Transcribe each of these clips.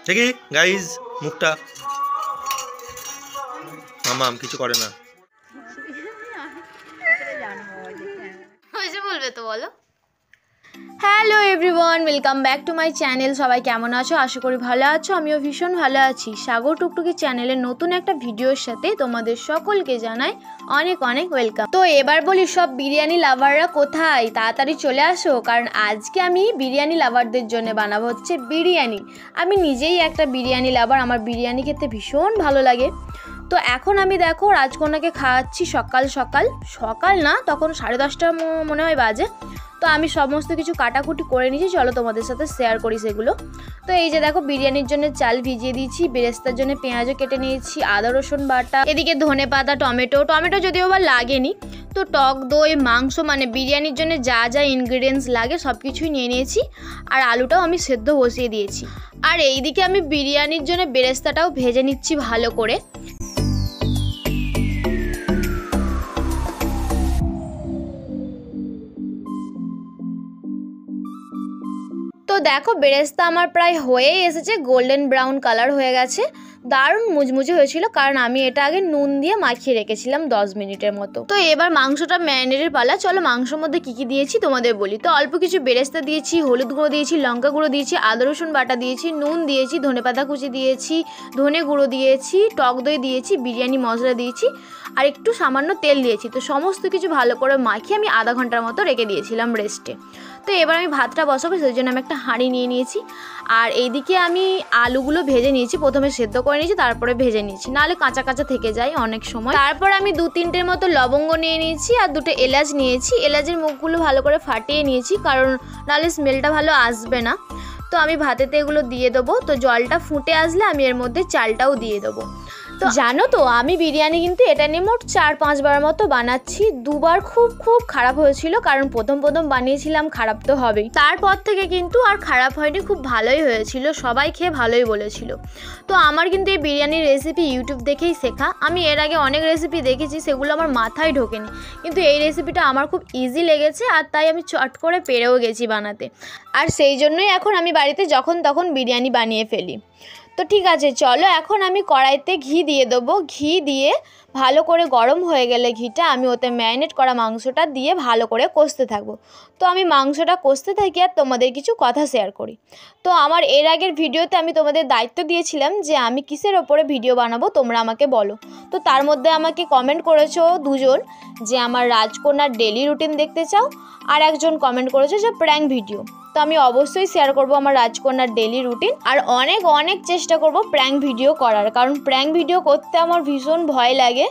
দেখি গাইজ মুখটা মামাম কিছু করে না বলবে তো বলো। Hello everyone, welcome back to my channel. সবাই কেমন আছো? আশা করি ভালো আছো। আমিও ভীষণ ভালো আছি। সাগর টুকটুকি চ্যানেলের নতুন একটা ভিডিওর সাথে তোমাদের সকলকে জানাই অনেক অনেক ওয়েলকাম। তো এবার বলি, সব বিরিয়ানি লাভাররা কোথায়? তাড়াতাড়ি চলে আসো, কারণ আজকে আমি বিরিয়ানি লাভারদের জন্য বানাবো হচ্ছে বিরিয়ানি। আমি নিজেই একটা বিরিয়ানি লাভার, আমার বিরিয়ানি খেতে ভীষণ ভালো লাগে। তো এখন আমি দেখো রাজকন্যাকে খাওয়াচ্ছি সকাল সকাল না, তখন 10:30 মনে হয় বাজে। তো আমি সমস্ত কিছু কাটাকুটি করে নিয়েছি, চলো তোমাদের সাথে শেয়ার করি সেগুলো। তো এই যে দেখো, বিরিয়ানির জন্য চাল ভিজিয়ে দিয়েছি, বেরেস্তার জন্য পেঁয়াজও কেটে নিয়েছি, আদা রসুন বাটা, এদিকে ধনে পাতা, টমেটো যদিও বা লাগেনি। তো টক দই, মাংস, মানে বিরিয়ানির জন্য যা যা ইনগ্রিডিয়েন্টস লাগে সব কিছুই নিয়ে নিয়েছি। আর আলুটাও আমি সেদ্ধ বসিয়ে দিয়েছি। আর এইদিকে আমি বিরিয়ানির জন্য বেরেস্তাটাও ভেজে নিচ্ছি ভালো করে। তো দেখো, বেরেস্তা আমার প্রায় হয়েই এসেছে, গোল্ডেন ব্রাউন কালার হয়ে গেছে, দারুণ মুচমুচে হয়েছিল, কারণ আমি এটা আগে নুন দিয়ে মাখিয়ে রেখেছিলাম 10 মিনিটের মতো। তো এবার মাংসটা ম্যারিনেটের পালা। চলো মাংসর মধ্যে কী কী দিয়েছি তোমাদের বলি। তো অল্প কিছু বেরেস্তা দিয়েছি, হলুদ গুঁড়ো দিয়েছি, লঙ্কা গুঁড়ো দিয়েছি, আদা রসুন বাটা দিয়েছি, নুন দিয়েছি, ধনেপাতা কুচি দিয়েছি, ধনে গুঁড়ো দিয়েছি, টক দই দিয়েছি, বিরিয়ানি মশলা দিয়েছি, আর একটু সামান্য তেল দিয়েছি। তো সমস্ত কিছু ভালো করে মাখিয়ে আমি আধা ঘন্টার মতো রেখে দিয়েছিলাম রেস্টে। তো এবার আমি ভাতটা বসাবো, সেই জন্য আমি একটা হাঁড়ি নিয়ে নিয়েছি। আর এইদিকে আমি আলুগুলো ভেজে নিয়েছি, প্রথমে সেদ্ধ করে নিয়েছি, তারপরে ভেজে নিয়েছি, নাহলে কাঁচা কাঁচা থেকে যায় অনেক সময়। তারপর আমি 2-3টের মতো লবঙ্গ নিয়ে নিয়েছি, আর 2টো এলাচ নিয়েছি। এলাচের মুখগুলো ভালো করে ফাটিয়ে নিয়েছি, কারণ নাহলে স্মেলটা ভালো আসবে না। তো আমি ভাতেতে এগুলো দিয়ে দেবো। তো জলটা ফুটে আসলে আমি এর মধ্যে চালটাও দিয়ে দেবো। তো জানো তো, আমি বিরিয়ানি কিন্তু এটা নিয়ে মোট 4-5 বার মতো বানাচ্ছি। 2বার খুব খারাপ হয়েছিল, কারণ প্রথম বানিয়েছিলাম, খারাপ তো হবেই। তারপর থেকে কিন্তু আর খারাপ হয়নি, খুব ভালোই হয়েছিল, সবাই খেয়ে ভালোই বলেছিল। তো আমার কিন্তু এই বিরিয়ানির রেসিপি ইউটিউব দেখেই শেখা। আমি এর আগে অনেক রেসিপি দেখেছি, সেগুলো আমার মাথায় ঢোকেনি, কিন্তু এই রেসিপিটা আমার খুব ইজি লেগেছে, আর তাই আমি চট করে পেরেও গেছি বানাতে। আর সেই জন্যই এখন আমি বাড়িতে যখন তখন বিরিয়ানি বানিয়ে ফেলি। তো ঠিক আছে, চলো এখন আমি কড়াইতে ঘি দিয়ে দেবো। ঘি দিয়ে ভালো করে গরম হয়ে গেলে ঘিটা, আমি ওতে ম্যারিনেট করা মাংসটা দিয়ে ভালো করে কষতে থাকবো। তো আমি মাংসটা কষতে থাকি আর তোমাদের কিছু কথা শেয়ার করি। তো আমার এর আগের ভিডিওতে আমি তোমাদের দায়িত্ব দিয়েছিলাম যে আমি কিসের ওপরে ভিডিও বানাবো, তোমরা আমাকে বলো। তো তার মধ্যে আমাকে কমেন্ট করেছো 2জন যে আমার রাজকন্যার ডেলি রুটিন দেখতে চাও, আর একজন কমেন্ট করেছো যে প্র্যাঙ্ক ভিডিও। তো আমি অবশ্যই শেয়ার করব আমার রাজকন্যার ডেলি রুটিন, আর অনেক চেষ্টা করব প্র্যাঙ্ক ভিডিও করার, কারণ প্র্যাঙ্ক ভিডিও করতে আমার ভীষণ ভয় লাগে,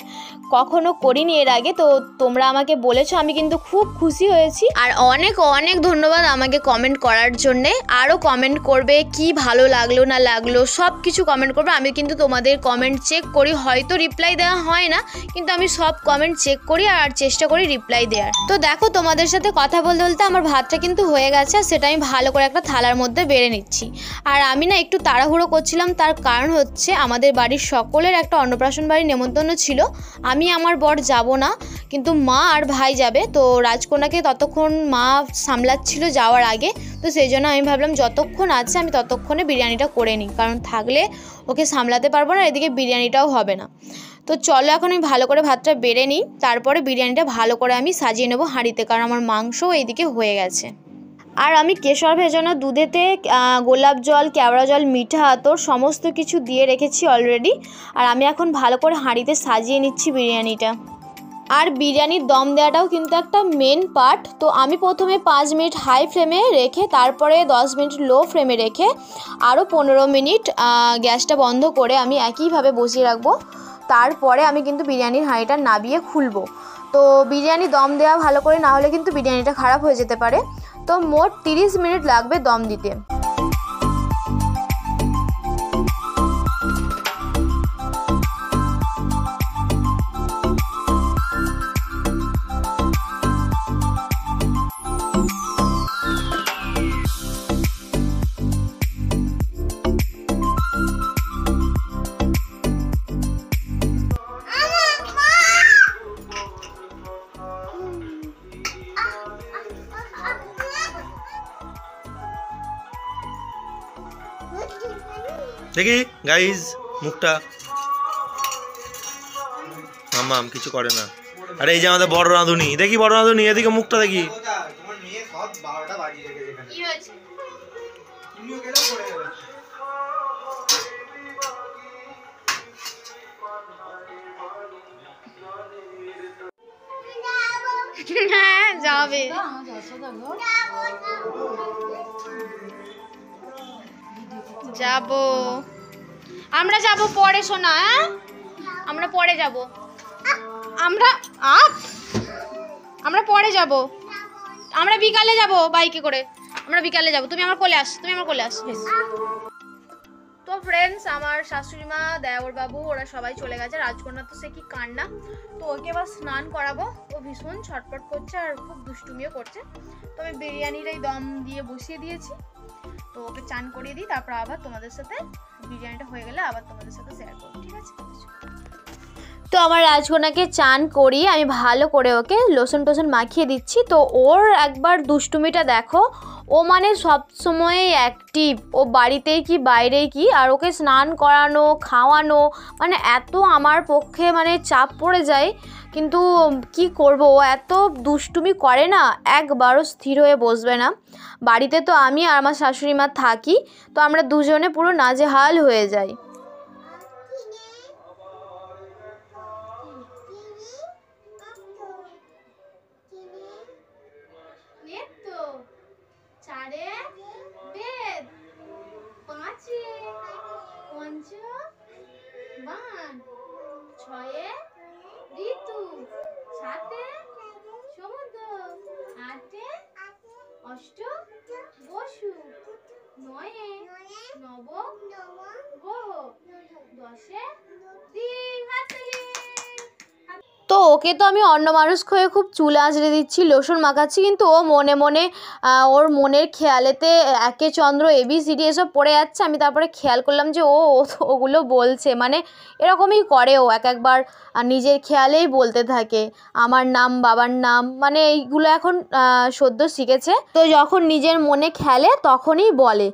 কখনো করিনি এর আগে। তো তোমরা আমাকে বলেছো, আমি কিন্তু খুব খুশি হয়েছি। আর অনেক ধন্যবাদ আমাকে কমেন্ট করার জন্যে। আরও কমেন্ট করবে, কি ভালো লাগলো না লাগলো সব কিছু কমেন্ট করবে। আমি কিন্তু তোমাদের কমেন্ট চেক করি, হয়তো রিপ্লাই দেওয়া হয় না, কিন্তু আমি সব কমেন্ট চেক করি আর চেষ্টা করি রিপ্লাই দেওয়ার। তো দেখো, তোমাদের সাথে কথা বলতে আমার ভাতটা কিন্তু হয়ে গেছে, আর সেটা আমি ভালো করে একটা থালার মধ্যে বেড়ে নিচ্ছি। আর আমি না একটু তাড়াহুড়ো করছিলাম, তার কারণ হচ্ছে আমাদের বাড়ির সকলের একটা অন্নপ্রাশন বাড়ির নেমন্তন্ন ছিল। আমি আমার বর যাব না, কিন্তু মা আর ভাই যাবে। তো রাজকন্যাকে ততক্ষণ মা সামলাচ্ছিল যাওয়ার আগে, তো সেই জন্য আমি ভাবলাম যতক্ষণ আছে আমি ততক্ষণে বিরিয়ানিটা করে নিই, কারণ থাকলে ওকে সামলাতে পারবো না, এদিকে বিরিয়ানিটাও হবে না। তো চলো এখন আমি ভালো করে ভাতটা বেড়ে নিই, তারপরে বিরিয়ানিটা ভালো করে আমি সাজিয়ে নেবো হাঁড়িতে, কারণ আমার মাংসও এইদিকে হয়ে গেছে। আর আমি কেশর ভেজানো দুধেতে গোলাপ জল, কেওড়া জল, মিঠা আতর সমস্ত কিছু দিয়ে রেখেছি অলরেডি। আর আমি এখন ভালো করে হাঁড়িতে সাজিয়ে নিচ্ছি বিরিয়ানিটা। আর বিরিয়ানির দম দেওয়াটাও কিন্তু একটা মেন পার্ট। তো আমি প্রথমে 5 মিনিট হাই ফ্লেমে রেখে, তারপরে 10 মিনিট লো ফ্লেমে রেখে, আরও 15 মিনিট গ্যাসটা বন্ধ করে আমি একইভাবে বসিয়ে রাখবো। তারপরে আমি কিন্তু বিরিয়ানির হাঁড়িটা নাবিয়ে খুলবো। তো বিরিয়ানি দম দেওয়া ভালো করে না হলে কিন্তু বিরিয়ানিটা খারাপ হয়ে যেতে পারে। তো মোট 30 মিনিট লাগবে দম দিতে। দেখি গাইজ মুখটা। মামাম কিছু করে না। আরে এই যে আমাদের বড় রাঁধুনি, দেখি বড় রাঁধুনি, এদিকে মুখটা দেখি। তোমার মেয়ে সব 12টা বাজিয়ে রেখেছে এখানে। কি হয়েছে? তুমিও গেলেও পড়ে যাবে। হ্যাঁ যাবে। যাব, আমরা যাব পরে শোনা। হ্যাঁ আমরা পরে যাব, আমরা পরে যাব, আমরা বিকালে যাব বাইকে করে, আমরা বিকালে যাব। তুমি আমার কোলে আস। তো ফ্রেন্ডস, আমার শাশুড়ি মা, দেওর বাবু ওরা সবাই চলে গেছে। রাজকন্যা তো সে কি কান্না, তো ওকে এবার স্নান করাবো। ও ভীষণ ছটপট করছে আর খুব দুষ্টুমিও করছে। তো আমি বিরিয়ানির এই দম দিয়ে বসিয়ে দিয়েছি, তো ওকে চান করিয়ে দিই, তারপর আবার তোমাদের সাথে বিরিয়ানিটা হয়ে গেলে আবার তোমাদের সাথে শেয়ার করবো, ঠিক আছে? তো আমার রাজকন্যাকে চান করিয়ে আমি ভালো করে ওকে লোশন টোশন মাখিয়ে দিচ্ছি। তো ওর একবার দুষ্টুমিটা দেখো, ও মানে সব সময় অ্যাক্টিভ, ও বাড়িতেই কি বাইরেই কি, আর ওকে স্নান করানো খাওয়ানো মানে এত আমার পক্ষে মানে চাপ পড়ে যায়। কিন্তু কি করব, ও এত দুষ্টুমি করে না, একবারও স্থির হয়ে বসবে না। বাড়িতে তো আমি আর আমার শাশুড়ি মা থাকি, তো আমরা দুজনে পুরো নাজেহাল হয়ে যাই। চারে বেদ, পাঁচে পঞ্চ বান, ছয়ে ঋতু, সাতে সমুদ্র, আটে অষ্ট বসু, নয়ে নব গ্রহ, দশে দিন। তো ওকে তো আমি অন্য মানুষ হয়ে খুব চুল আঁচড়ে দিচ্ছি, লোশন মাখাচ্ছি, কিন্তু ও মনে মনে ওর মনের খেয়ালেতে একে চন্দ্র ABCD এসব পড়ে যাচ্ছে। আমি তারপরে খেয়াল করলাম যে ওগুলো বলছে, মানে এরকমই করে ও একবার নিজের খেয়ালেই বলতে থাকে আমার নাম, বাবার নাম, মানে এইগুলো এখন সদ্য শিখেছে। তো যখন নিজের মনে খেলে তখনই বলে,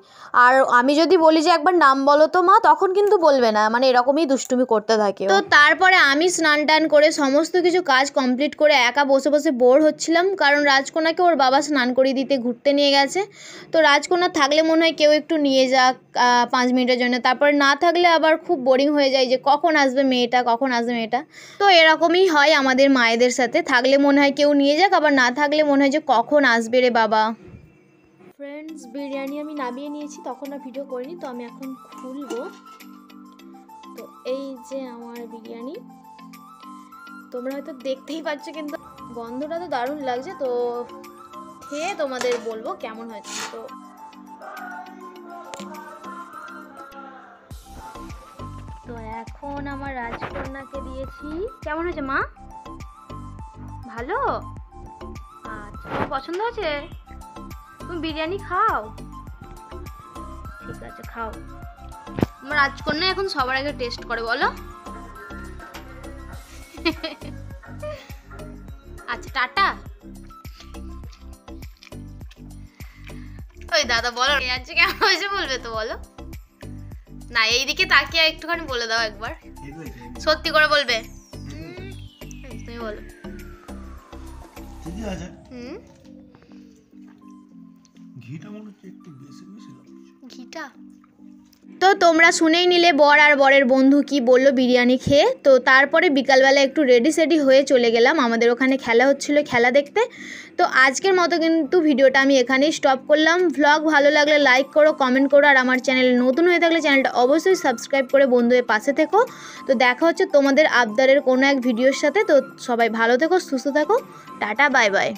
আর আমি যদি বলি যে একবার নাম বলো তো মা, তখন কিন্তু বলবে না, মানে এরকমই দুষ্টুমি করতে থাকে। তো তারপরে আমি স্নান টান করে সমস্ত কিছু কাজ কমপ্লিট করে একা বসে বসে বোর হচ্ছিলাম, কারণ রাজকন্যাকে ওর বাবা স্নান করিয়ে দিতে ঘুরতে নিয়ে গেছে। তো রাজকন্যা থাকলে মনে হয় কেউ একটু নিয়ে যাক 5 মিনিটের জন্য, তারপরে না থাকলে আবার খুব বোরিং হয়ে যায় যে কখন আসবে মেয়েটা। তো এরকমই হয় আমাদের মায়েদের সাথে, থাকলে মনে হয় কেউ নিয়ে যাক, আবার না থাকলে মনে হয় যে কখন আসবে রে বাবা। ফ্রেন্ডস, বিরিয়ানি আমি নামিয়ে নিয়েছি, তখন আর ভিডিও করিনি, তো আমি এখন খুলবো। তো এই যে আমার বিরিয়ানি, তোমরা হয়তো দেখতেই পাচ্ছ, কিন্তু গন্ধটা তো দারুণ লাগছে। তো খেয়ে তোমাদের বলবো কেমন হয়েছে। তো এখন আমার রাজকন্যাকে দিয়েছি। কেমন হয়েছে মা? ভালো? আচ্ছা, তোমার পছন্দ হয়েছে? তুমি বিরিয়ানি খাও? ঠিক আছে, খাও। আমার রাজকন্যা এখন সবার আগে টেস্ট করে, বলো। আচ্ছা, টাটা। ওই দাদা বলো, আজকে কেমন হয়েছে বলবে তো, বলো না, এইদিকে তাকিয়ে একটুখানি বলে দাও একবার, সত্যি করে বলবে। তুমি বলো। ঘিটা তো তোমরা শুনেই নিলে বর আর বরের বন্ধু কি বললো বিরিয়ানি খেয়ে। তো তারপরে বিকালবেলা একটু রেডি সেডি হয়ে চলে গেলাম, আমাদের ওখানে খেলা হচ্ছিল, খেলা দেখতে। তো আজকের মতো কিন্তু ভিডিওটা আমি এখানেই স্টপ করলাম। ভ্লগ ভালো লাগলে লাইক করো, কমেন্ট করো, আর আমার চ্যানেল নতুন হয়ে থাকলে চ্যানেলটা অবশ্যই সাবস্ক্রাইব করে বন্ধুদের পাশে থেকো। তো দেখা হচ্ছে তোমাদের আবদারের কোনো এক ভিডিওর সাথে। তো সবাই ভালো থেকো, সুস্থ থাকো, টাটা, বাই বাই।